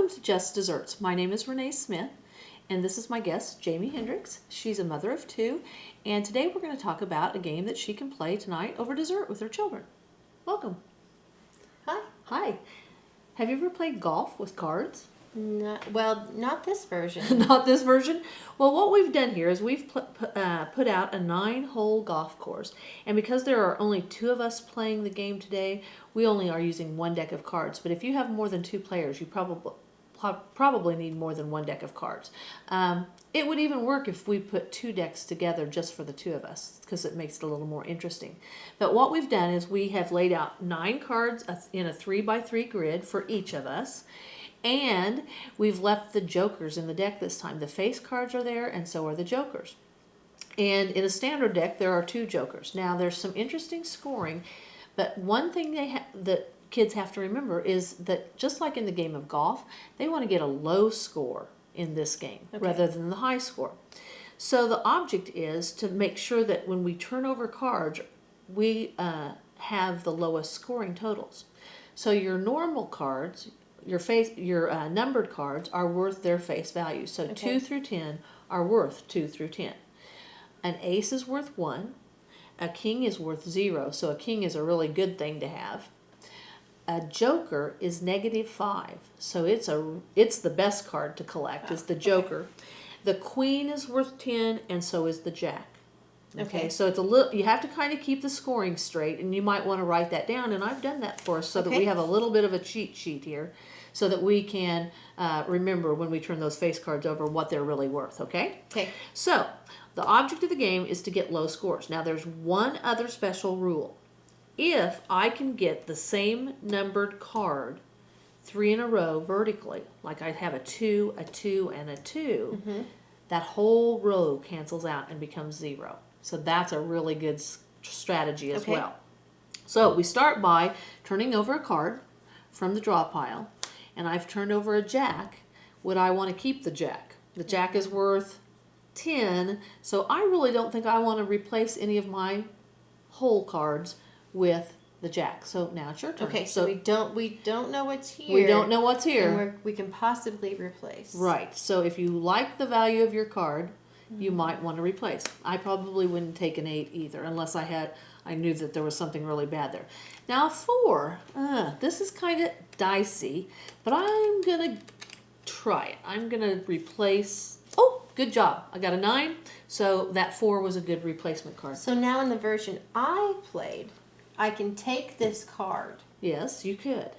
Welcome to Just Desserts. My name is Renee Smith, and this is my guest, Jamie Hendricks. She's a mother of two, and today we're going to talk about a game that she can play tonight over dessert with her children. Welcome. Hi. Hi. Have you ever played golf with cards? Not this version. Not this version? Well, what we've done here is we've put out a 9-hole golf course. And because there are only 2 of us playing the game today, we only are using 1 deck of cards. But if you have more than 2 players, you probably need more than 1 deck of cards. It would even work if we put 2 decks together just for the 2 of us, because it makes it a little more interesting. But what we've done is we have laid out 9 cards in a 3x3 grid for each of us. And we've left the jokers in the deck this time. The face cards are there, and so are the jokers. And in a standard deck, there are 2 jokers. Now, there's some interesting scoring, but one thing that kids have to remember is that just like in the game of golf, they want to get a low score in this game rather than the high score. So the object is to make sure that when we turn over cards, we have the lowest scoring totals. So your normal cards, your numbered cards are worth their face value. So 2 through 10 are worth 2 through 10. An ace is worth 1. A king is worth 0. So a king is a really good thing to have. A joker is -5. So it's the best card to collect, is the joker. The queen is worth 10, and so is the jack. Okay, so it's a little. You have to kind of keep the scoring straight, and you might want to write that down. And I've done that for us so that we have a little bit of a cheat sheet here, so that we can remember when we turn those face cards over what they're really worth. Okay. Okay. So the object of the game is to get low scores. Now there's one other special rule. If I can get the same numbered card 3 in a row vertically, like I have a 2, a 2, and a 2, that whole row cancels out and becomes 0. So that's a really good strategy as well. So we start by turning over a card from the draw pile, and I've turned over a jack. Would I want to keep the jack? The jack is worth 10, so I really don't think I want to replace any of my whole cards with the jack. So now it's your turn. Okay, so we don't know what's here. We don't know what's here. And we can possibly replace. Right. So if you like the value of your card, you might want to replace. I probably wouldn't take an 8 either, unless I knew that there was something really bad there. Now 4, this is kind of dicey, but I'm gonna try it. I'm gonna replace. Oh, good job! I got a 9, so that 4 was a good replacement card. So now in the version I played, I can take this card. Yes, you could.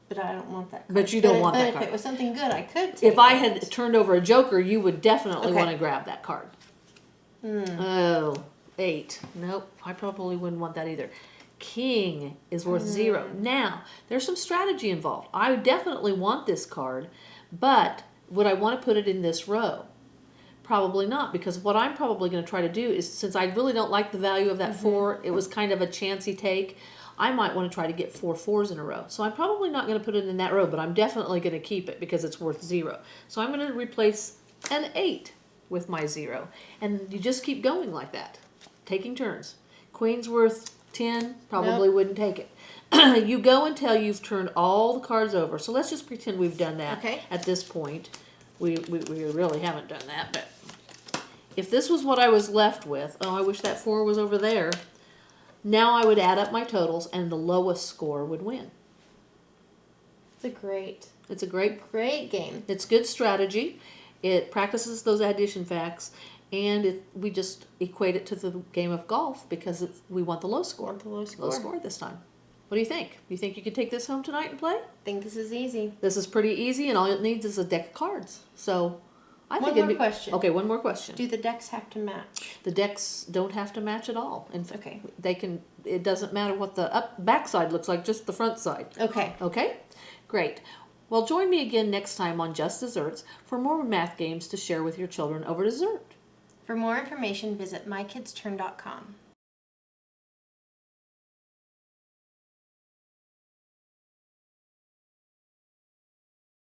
But I don't want that card. But you don't want that card. But if it was something good, I could take If I it. had turned over a joker, you would definitely want to grab that card. Oh, 8. Nope, I probably wouldn't want that either. King is worth 0. Now, there's some strategy involved. I definitely want this card, but would I want to put it in this row? Probably not, because what I'm probably going to try to do is, since I really don't like the value of that 4, it was kind of a chancy take, I might want to try to get 4 4s in a row. So I'm probably not going to put it in that row, but I'm definitely going to keep it because it's worth 0. So I'm going to replace an 8 with my 0. And you just keep going like that, taking turns. Queen's worth 10, probably wouldn't take it. You go until you've turned all the cards over. So let's just pretend we've done that at this point. We really haven't done that, but if this was what I was left with, oh, I wish that 4 was over there. Now I would add up my totals, and the lowest score would win. It's a great game. It's good strategy. It practices those addition facts, and we just equate it to the game of golf because we want the low score. Low score this time. What do you think? You think you could take this home tonight and play? I think this is easy. This is pretty easy, and all it needs is a deck of cards. So I think one more question. Okay, one more question. Do the decks have to match? The decks don't have to match at all. In fact, they can. It doesn't matter what the backside looks like, just the front side. Okay. Okay? Great. Well, join me again next time on Just Desserts for more math games to share with your children over dessert. For more information, visit mykidsturned.com.